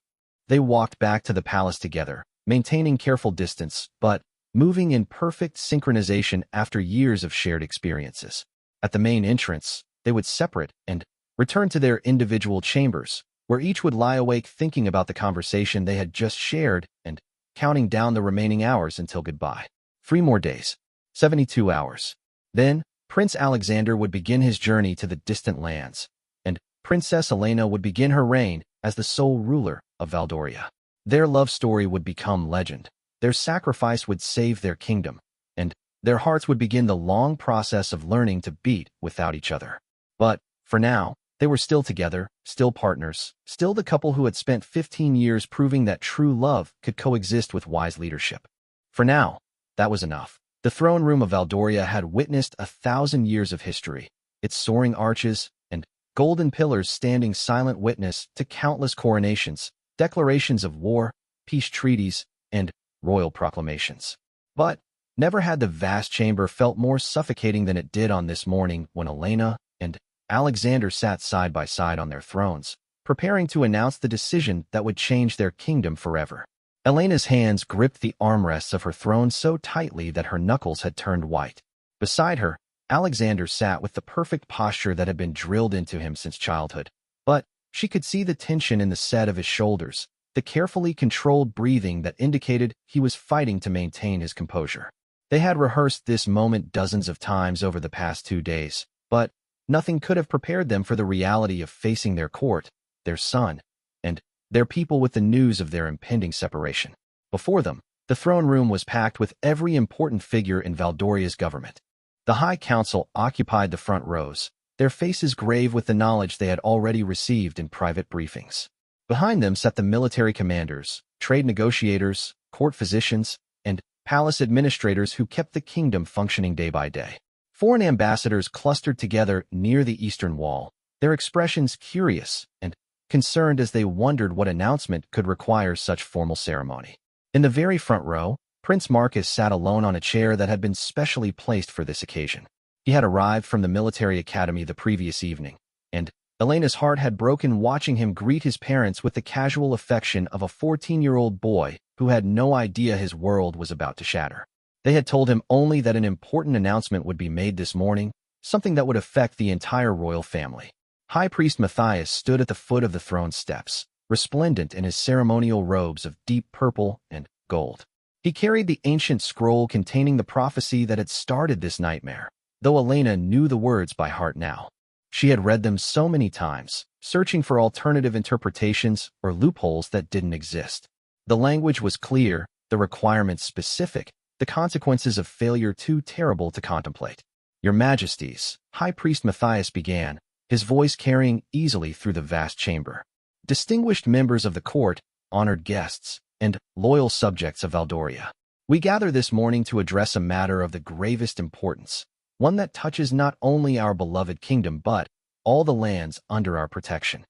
They walked back to the palace together, maintaining careful distance, but moving in perfect synchronization after years of shared experiences. At the main entrance, they would separate and return to their individual chambers, where each would lie awake thinking about the conversation they had just shared and counting down the remaining hours until goodbye. 3 more days. 72 hours. Then, Prince Alexander would begin his journey to the distant lands, and Princess Elena would begin her reign as the sole ruler of Valdoria. Their love story would become legend. Their sacrifice would save their kingdom, and their hearts would begin the long process of learning to beat without each other. But, for now, they were still together, still partners, still the couple who had spent 15 years proving that true love could coexist with wise leadership. For now, that was enough. The throne room of Valdoria had witnessed 1,000 years of history, its soaring arches and golden pillars standing silent witness to countless coronations, declarations of war, peace treaties, and royal proclamations. But never had the vast chamber felt more suffocating than it did on this morning when Elena and Alexander sat side by side on their thrones, preparing to announce the decision that would change their kingdom forever. Elena's hands gripped the armrests of her throne so tightly that her knuckles had turned white. Beside her, Alexander sat with the perfect posture that had been drilled into him since childhood. But she could see the tension in the set of his shoulders, the carefully controlled breathing that indicated he was fighting to maintain his composure. They had rehearsed this moment dozens of times over the past 2 days, but nothing could have prepared them for the reality of facing their court, their son, and their people with the news of their impending separation. Before them, the throne room was packed with every important figure in Valdoria's government. The High Council occupied the front rows, their faces grave with the knowledge they had already received in private briefings. Behind them sat the military commanders, trade negotiators, court physicians, and palace administrators who kept the kingdom functioning day by day. Foreign ambassadors clustered together near the eastern wall, their expressions curious and concerned as they wondered what announcement could require such formal ceremony. In the very front row, Prince Marcus sat alone on a chair that had been specially placed for this occasion. He had arrived from the military academy the previous evening, and Elena's heart had broken watching him greet his parents with the casual affection of a 14-year-old boy who had no idea his world was about to shatter. They had told him only that an important announcement would be made this morning, something that would affect the entire royal family. High Priest Matthias stood at the foot of the throne steps, resplendent in his ceremonial robes of deep purple and gold. He carried the ancient scroll containing the prophecy that had started this nightmare, though Elena knew the words by heart now. She had read them so many times, searching for alternative interpretations or loopholes that didn't exist. The language was clear, the requirements specific, the consequences of failure too terrible to contemplate. "Your Majesties," High Priest Matthias began, his voice carrying easily through the vast chamber. "Distinguished members of the court, honored guests, and loyal subjects of Valdoria. We gather this morning to address a matter of the gravest importance, one that touches not only our beloved kingdom but all the lands under our protection.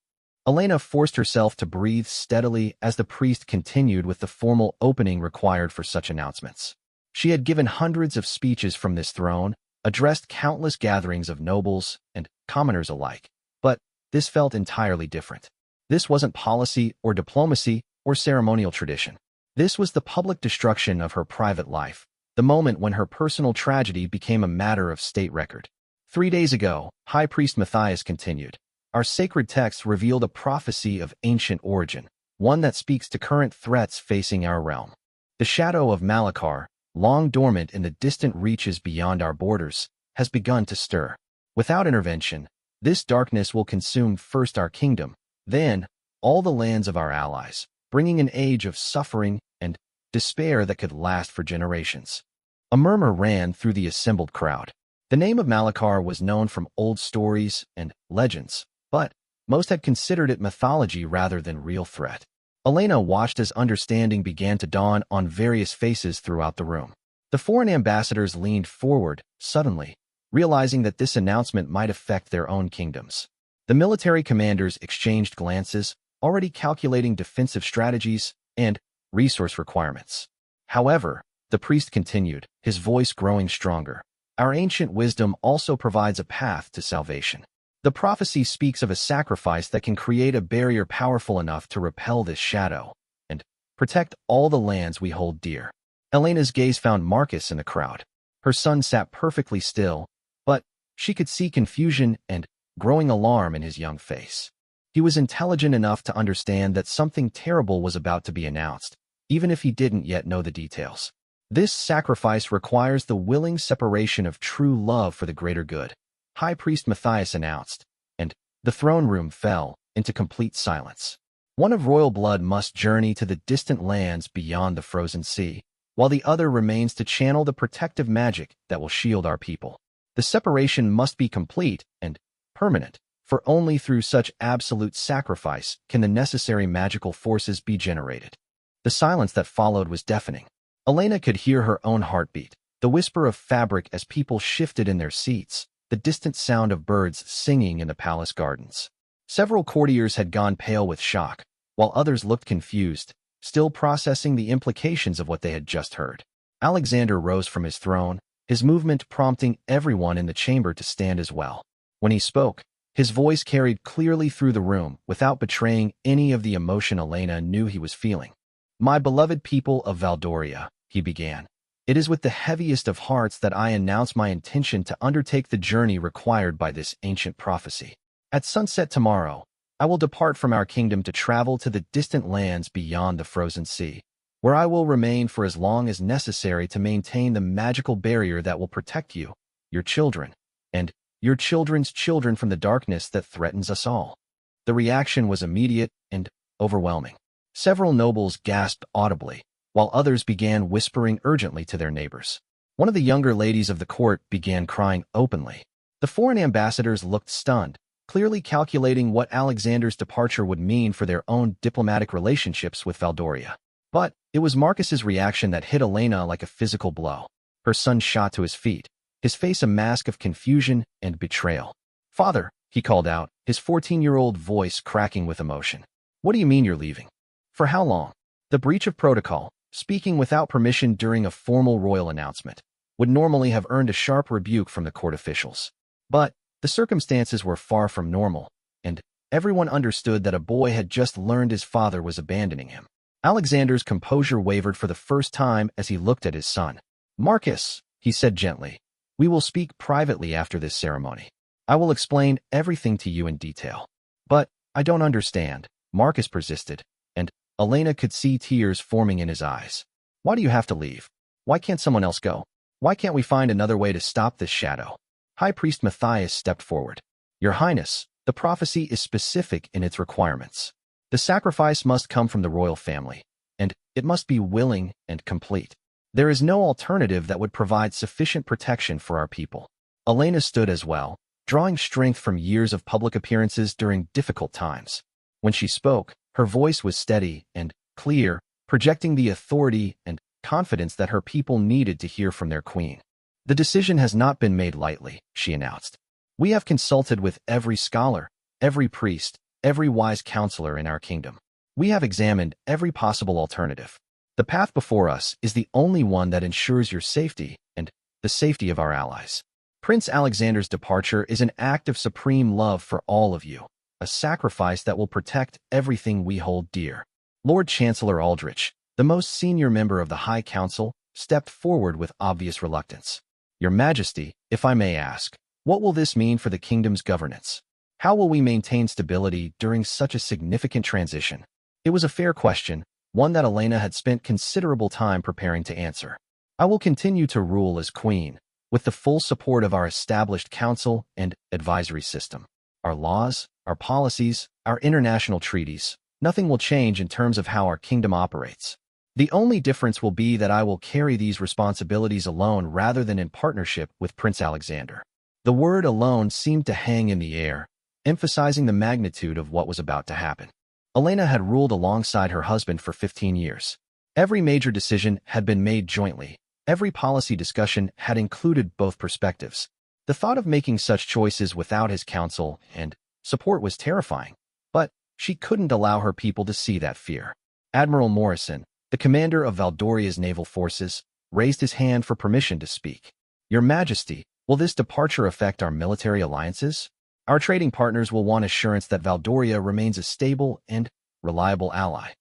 Elena forced herself to breathe steadily as the priest continued with the formal opening required for such announcements. She had given hundreds of speeches from this throne, addressed countless gatherings of nobles and commoners alike, but this felt entirely different. This wasn't policy or diplomacy or ceremonial tradition. This was the public destruction of her private life, the moment when her personal tragedy became a matter of state record. 3 days ago, High Priest Matthias continued, our sacred text revealed a prophecy of ancient origin, one that speaks to current threats facing our realm. The shadow of Malachar, long dormant in the distant reaches beyond our borders, has begun to stir. Without intervention, this darkness will consume first our kingdom, then all the lands of our allies, bringing an age of suffering and despair that could last for generations. A murmur ran through the assembled crowd. The name of Malachar was known from old stories and legends, but most had considered it mythology rather than real threat. Elena watched as understanding began to dawn on various faces throughout the room. The foreign ambassadors leaned forward, suddenly, realizing that this announcement might affect their own kingdoms. The military commanders exchanged glances, already calculating defensive strategies and resource requirements. However, the priest continued, his voice growing stronger. Our ancient wisdom also provides a path to salvation. The prophecy speaks of a sacrifice that can create a barrier powerful enough to repel this shadow and protect all the lands we hold dear. Elena's gaze found Marcus in the crowd. Her son sat perfectly still, but she could see confusion and growing alarm in his young face. He was intelligent enough to understand that something terrible was about to be announced, even if he didn't yet know the details. This sacrifice requires the willing separation of true love for the greater good, High Priest Matthias announced, and the throne room fell into complete silence. One of royal blood must journey to the distant lands beyond the frozen sea, while the other remains to channel the protective magic that will shield our people. The separation must be complete and permanent, for only through such absolute sacrifice can the necessary magical forces be generated. The silence that followed was deafening. Elena could hear her own heartbeat, the whisper of fabric as people shifted in their seats, the distant sound of birds singing in the palace gardens. Several courtiers had gone pale with shock, while others looked confused, still processing the implications of what they had just heard. Alexander rose from his throne, his movement prompting everyone in the chamber to stand as well. When he spoke, his voice carried clearly through the room without betraying any of the emotion Elena knew he was feeling. My beloved people of Valdoria, he began. It is with the heaviest of hearts that I announce my intention to undertake the journey required by this ancient prophecy. At sunset tomorrow, I will depart from our kingdom to travel to the distant lands beyond the frozen sea, where I will remain for as long as necessary to maintain the magical barrier that will protect you, your children, and your children's children from the darkness that threatens us all. The reaction was immediate and overwhelming. Several nobles gasped audibly, while others began whispering urgently to their neighbors. One of the younger ladies of the court began crying openly. The foreign ambassadors looked stunned, clearly calculating what Alexander's departure would mean for their own diplomatic relationships with Valdoria. But it was Marcus's reaction that hit Elena like a physical blow. Her son shot to his feet, his face a mask of confusion and betrayal. Father, he called out, his 14-year-old voice cracking with emotion. What do you mean you're leaving? For how long? The breach of protocol, speaking without permission during a formal royal announcement, would normally have earned a sharp rebuke from the court officials. But the circumstances were far from normal, and everyone understood that a boy had just learned his father was abandoning him. Alexander's composure wavered for the first time as he looked at his son. Marcus, he said gently, we will speak privately after this ceremony. I will explain everything to you in detail. But I don't understand, Marcus persisted, and Elena could see tears forming in his eyes. Why do you have to leave? Why can't someone else go? Why can't we find another way to stop this shadow? High Priest Matthias stepped forward. Your Highness, the prophecy is specific in its requirements. The sacrifice must come from the royal family, and it must be willing and complete. There is no alternative that would provide sufficient protection for our people. Elena stood as well, drawing strength from years of public appearances during difficult times. When she spoke, her voice was steady and clear, projecting the authority and confidence that her people needed to hear from their queen. "The decision has not been made lightly," she announced. "We have consulted with every scholar, every priest, every wise counselor in our kingdom. We have examined every possible alternative. The path before us is the only one that ensures your safety and the safety of our allies. Prince Alexander's departure is an act of supreme love for all of you, a sacrifice that will protect everything we hold dear." Lord Chancellor Aldrich, the most senior member of the High Council, stepped forward with obvious reluctance. "Your Majesty, if I may ask, what will this mean for the kingdom's governance? How will we maintain stability during such a significant transition?" It was a fair question, one that Elena had spent considerable time preparing to answer. "I will continue to rule as queen, with the full support of our established council and advisory system. Our laws, our policies, our international treaties, nothing will change in terms of how our kingdom operates. The only difference will be that I will carry these responsibilities alone rather than in partnership with Prince Alexander." The word "alone" seemed to hang in the air, emphasizing the magnitude of what was about to happen. Elena had ruled alongside her husband for 15 years. Every major decision had been made jointly. Every policy discussion had included both perspectives. The thought of making such choices without his counsel and support was terrifying, but she couldn't allow her people to see that fear. Admiral Morrison, the commander of Valdoria's naval forces, raised his hand for permission to speak. "Your Majesty, will this departure affect our military alliances? Our trading partners will want assurance that Valdoria remains a stable and reliable ally."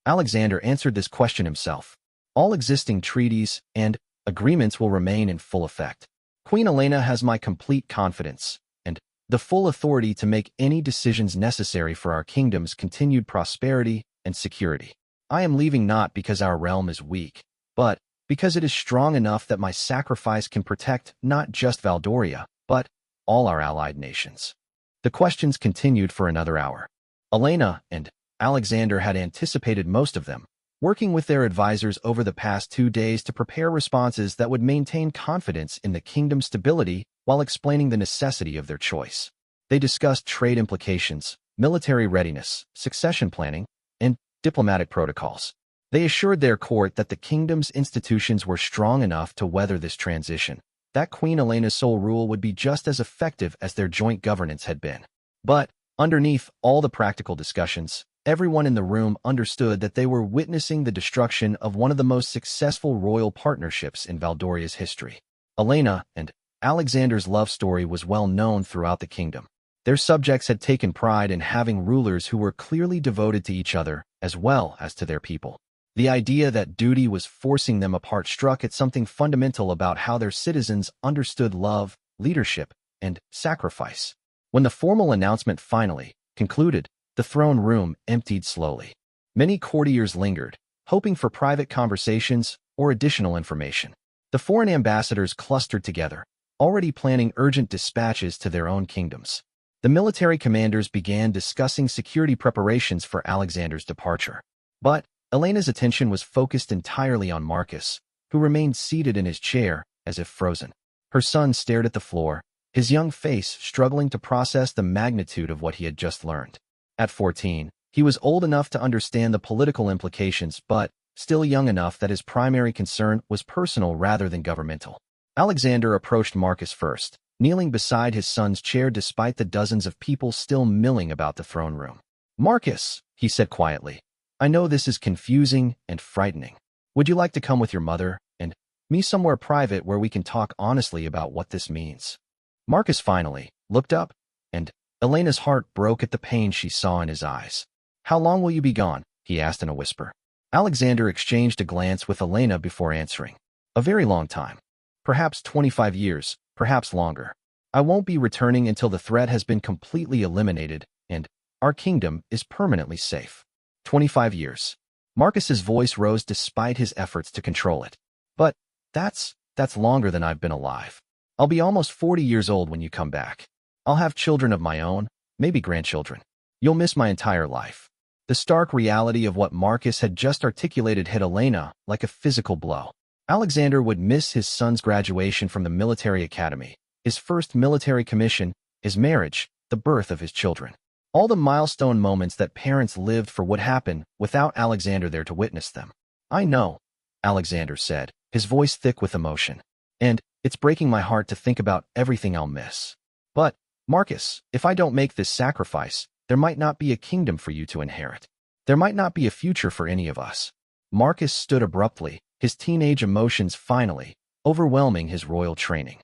Alexander answered this question himself. "All existing treaties and agreements will remain in full effect. Queen Elena has my complete confidence and the full authority to make any decisions necessary for our kingdom's continued prosperity and security. I am leaving not because our realm is weak, but because it is strong enough that my sacrifice can protect not just Valdoria, but all our allied nations." The questions continued for another hour. Elena and Alexander had anticipated most of them, working with their advisors over the past 2 days to prepare responses that would maintain confidence in the kingdom's stability while explaining the necessity of their choice. They discussed trade implications, military readiness, succession planning, and diplomatic protocols. They assured their court that the kingdom's institutions were strong enough to weather this transition, that Queen Elena's sole rule would be just as effective as their joint governance had been. But underneath all the practical discussions, everyone in the room understood that they were witnessing the destruction of one of the most successful royal partnerships in Valdoria's history. Elena and Alexander's love story was well known throughout the kingdom. Their subjects had taken pride in having rulers who were clearly devoted to each other as well as to their people. The idea that duty was forcing them apart struck at something fundamental about how their citizens understood love, leadership, and sacrifice. When the formal announcement finally concluded, the throne room emptied slowly. Many courtiers lingered, hoping for private conversations or additional information. The foreign ambassadors clustered together, already planning urgent dispatches to their own kingdoms. The military commanders began discussing security preparations for Alexander's departure. But Elena's attention was focused entirely on Marcus, who remained seated in his chair, as if frozen. Her son stared at the floor, his young face struggling to process the magnitude of what he had just learned. At 14, he was old enough to understand the political implications, but still young enough that his primary concern was personal rather than governmental. Alexander approached Marcus first, kneeling beside his son's chair despite the dozens of people still milling about the throne room. "Marcus," he said quietly, "I know this is confusing and frightening. Would you like to come with your mother and me somewhere private where we can talk honestly about what this means?" Marcus finally looked up, and Elena's heart broke at the pain she saw in his eyes. "How long will you be gone?" he asked in a whisper. Alexander exchanged a glance with Elena before answering. "A very long time. Perhaps 25 years, perhaps longer. I won't be returning until the threat has been completely eliminated and our kingdom is permanently safe." 25 years. Marcus's voice rose despite his efforts to control it. "But that's longer than I've been alive. I'll be almost 40 years old when you come back. I'll have children of my own, maybe grandchildren. You'll miss my entire life." The stark reality of what Marcus had just articulated hit Elena like a physical blow. Alexander would miss his son's graduation from the military academy, his first military commission, his marriage, the birth of his children. All the milestone moments that parents lived for would happen without Alexander there to witness them. "I know," Alexander said, his voice thick with emotion. And it's breaking my heart to think about everything I'll miss. But, Marcus, if I don't make this sacrifice, there might not be a kingdom for you to inherit. There might not be a future for any of us. Marcus stood abruptly, his teenage emotions finally overwhelming his royal training.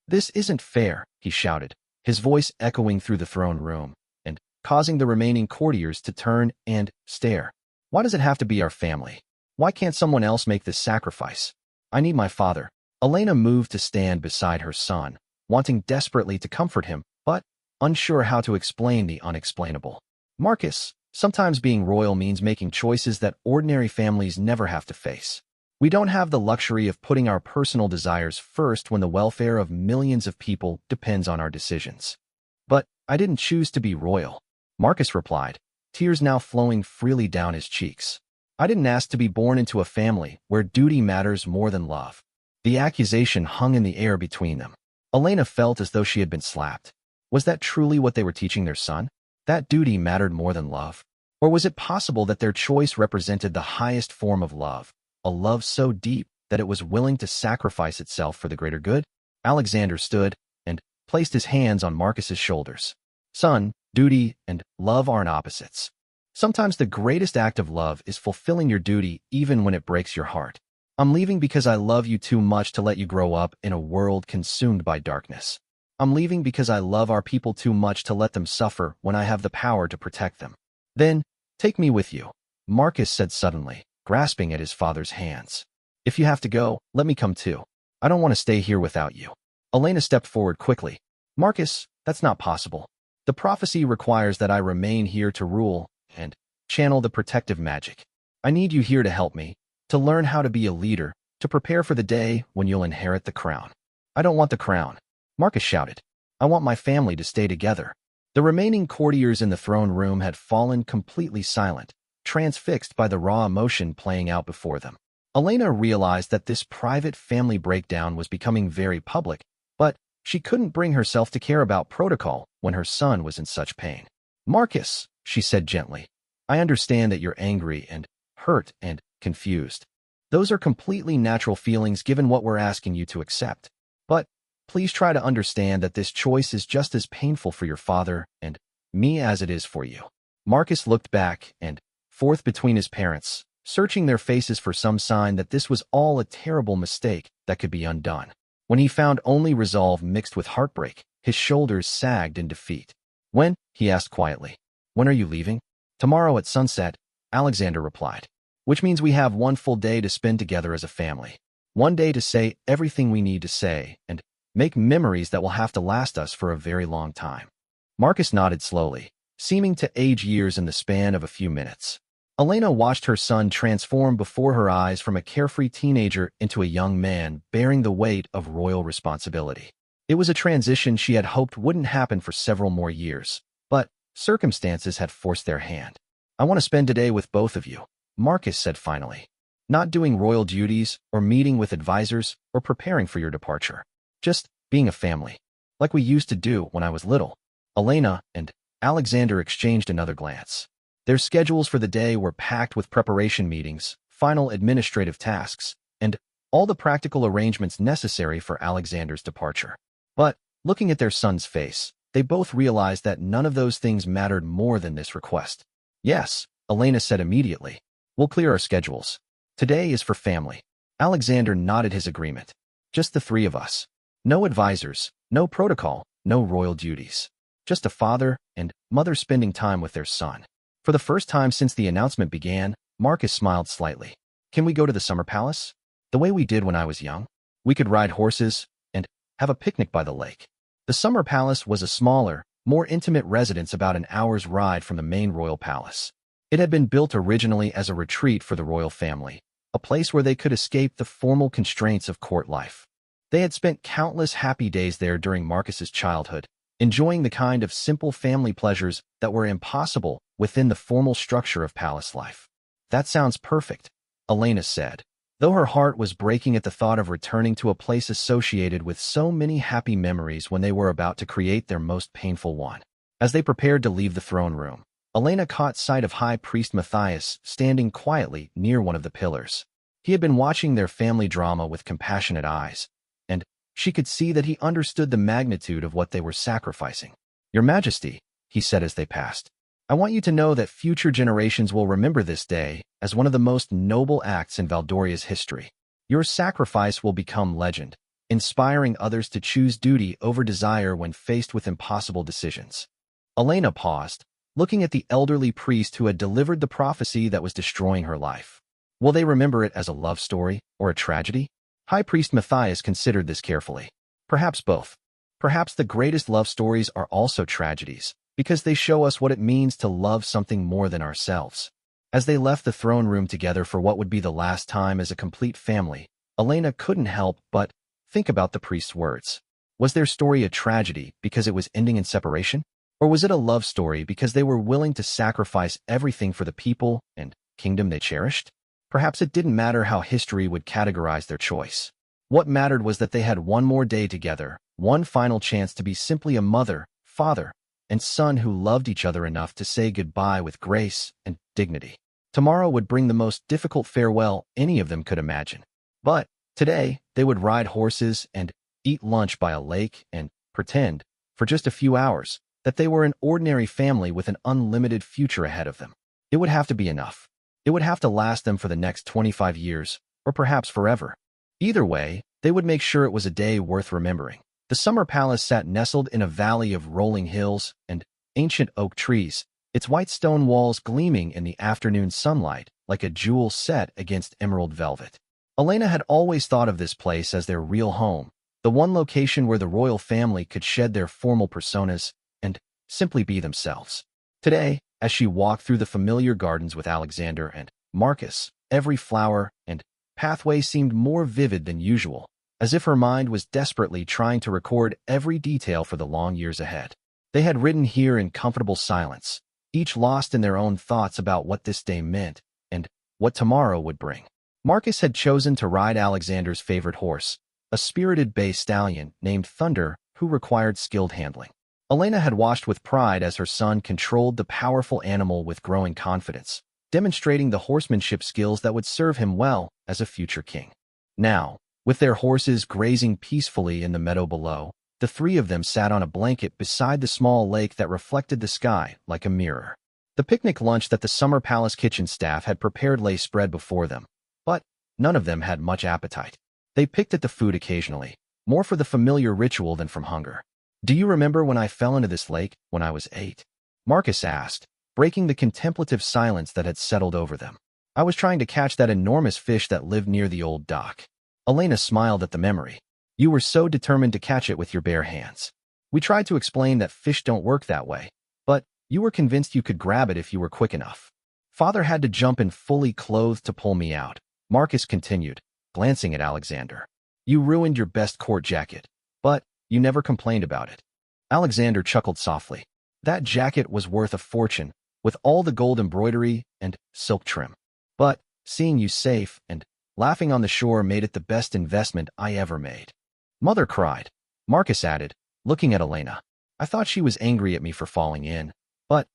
This isn't fair, he shouted, his voice echoing through the throne room, and causing the remaining courtiers to turn and stare. Why does it have to be our family? Why can't someone else make this sacrifice? I need my father. Elena moved to stand beside her son, wanting desperately to comfort him, but unsure how to explain the unexplainable. Marcus, sometimes being royal means making choices that ordinary families never have to face. We don't have the luxury of putting our personal desires first when the welfare of millions of people depends on our decisions. But I didn't choose to be royal, Marcus replied, tears now flowing freely down his cheeks. I didn't ask to be born into a family where duty matters more than love. The accusation hung in the air between them. Elena felt as though she had been slapped. Was that truly what they were teaching their son? That duty mattered more than love? Or was it possible that their choice represented the highest form of love, a love so deep that it was willing to sacrifice itself for the greater good? Alexander stood and placed his hands on Marcus's shoulders. Son, duty and love aren't opposites. Sometimes the greatest act of love is fulfilling your duty even when it breaks your heart. I'm leaving because I love you too much to let you grow up in a world consumed by darkness. I'm leaving because I love our people too much to let them suffer when I have the power to protect them. Then, take me with you, Marcus said suddenly, grasping at his father's hands. If you have to go, let me come too. I don't want to stay here without you. Elena stepped forward quickly. Marcus, that's not possible. The prophecy requires that I remain here to rule and channel the protective magic. I need you here to help me, to learn how to be a leader, to prepare for the day when you'll inherit the crown. I don't want the crown, Marcus shouted. I want my family to stay together. The remaining courtiers in the throne room had fallen completely silent, transfixed by the raw emotion playing out before them. Elena realized that this private family breakdown was becoming very public, but she couldn't bring herself to care about protocol when her son was in such pain. Marcus, she said gently, I understand that you're angry and hurt and confused. Those are completely natural feelings given what we're asking you to accept. But please try to understand that this choice is just as painful for your father and me as it is for you. Marcus looked back and forth between his parents, searching their faces for some sign that this was all a terrible mistake that could be undone. When he found only resolve mixed with heartbreak, his shoulders sagged in defeat. When? He asked quietly. When are you leaving? Tomorrow at sunset, Alexander replied. Which means we have one full day to spend together as a family. One day to say everything we need to say and make memories that will have to last us for a very long time. Marcus nodded slowly, seeming to age years in the span of a few minutes. Elena watched her son transform before her eyes from a carefree teenager into a young man bearing the weight of royal responsibility. It was a transition she had hoped wouldn't happen for several more years, but circumstances had forced their hand. I want to spend today with both of you, Marcus said finally. Not doing royal duties or meeting with advisors or preparing for your departure. Just being a family, like we used to do when I was little. Elena and Alexander exchanged another glance. Their schedules for the day were packed with preparation meetings, final administrative tasks, and all the practical arrangements necessary for Alexander's departure. But, looking at their son's face, they both realized that none of those things mattered more than this request. Yes, Elena said immediately. We'll clear our schedules. Today is for family. Alexander nodded his agreement. Just the three of us. No advisors, no protocol, no royal duties. Just a father and mother spending time with their son. For the first time since the announcement began, Marcus smiled slightly. Can we go to the summer palace? The way we did when I was young? We could ride horses and have a picnic by the lake. The summer palace was a smaller, more intimate residence about an hour's ride from the main royal palace. It had been built originally as a retreat for the royal family, a place where they could escape the formal constraints of court life. They had spent countless happy days there during Marcus's childhood, enjoying the kind of simple family pleasures that were impossible within the formal structure of palace life. That sounds perfect, Elena said, though her heart was breaking at the thought of returning to a place associated with so many happy memories when they were about to create their most painful one. As they prepared to leave the throne room, Elena caught sight of High Priest Matthias standing quietly near one of the pillars. He had been watching their family drama with compassionate eyes, and she could see that he understood the magnitude of what they were sacrificing. "Your Majesty," he said as they passed, "I want you to know that future generations will remember this day as one of the most noble acts in Valdoria's history. Your sacrifice will become legend, inspiring others to choose duty over desire when faced with impossible decisions." Elena paused, looking at the elderly priest who had delivered the prophecy that was destroying her life. Will they remember it as a love story or a tragedy? High Priest Matthias considered this carefully. Perhaps both. Perhaps the greatest love stories are also tragedies, because they show us what it means to love something more than ourselves. As they left the throne room together for what would be the last time as a complete family, Elena couldn't help but think about the priest's words. Was their story a tragedy because it was ending in separation? Or was it a love story because they were willing to sacrifice everything for the people and kingdom they cherished? Perhaps it didn't matter how history would categorize their choice. What mattered was that they had one more day together, one final chance to be simply a mother, father, and son who loved each other enough to say goodbye with grace and dignity. Tomorrow would bring the most difficult farewell any of them could imagine. But today, they would ride horses and eat lunch by a lake and pretend, for just a few hours, that they were an ordinary family with an unlimited future ahead of them. It would have to be enough. It would have to last them for the next 25 years, or perhaps forever. Either way, they would make sure it was a day worth remembering. The summer palace sat nestled in a valley of rolling hills and ancient oak trees, its white stone walls gleaming in the afternoon sunlight like a jewel set against emerald velvet. Elena had always thought of this place as their real home, the one location where the royal family could shed their formal personas and simply be themselves. Today, as she walked through the familiar gardens with Alexander and Marcus, every flower and pathway seemed more vivid than usual, as if her mind was desperately trying to record every detail for the long years ahead. They had ridden here in comfortable silence, each lost in their own thoughts about what this day meant and what tomorrow would bring. Marcus had chosen to ride Alexander's favorite horse, a spirited bay stallion named Thunder who required skilled handling. Elena had watched with pride as her son controlled the powerful animal with growing confidence, demonstrating the horsemanship skills that would serve him well as a future king. Now, with their horses grazing peacefully in the meadow below, the three of them sat on a blanket beside the small lake that reflected the sky like a mirror. The picnic lunch that the summer palace kitchen staff had prepared lay spread before them, but none of them had much appetite. They picked at the food occasionally, more for the familiar ritual than from hunger. "Do you remember when I fell into this lake when I was 8? Marcus asked, breaking the contemplative silence that had settled over them. "I was trying to catch that enormous fish that lived near the old dock." Elena smiled at the memory. "You were so determined to catch it with your bare hands. We tried to explain that fish don't work that way, but you were convinced you could grab it if you were quick enough. Father had to jump in fully clothed to pull me out," Marcus continued, glancing at Alexander. "You ruined your best court jacket, but you never complained about it." Alexander chuckled softly. "That jacket was worth a fortune, with all the gold embroidery and silk trim. But seeing you safe and laughing on the shore made it the best investment I ever made." "Mother cried," Marcus added, looking at Elena. "I thought she was angry at me for falling in, but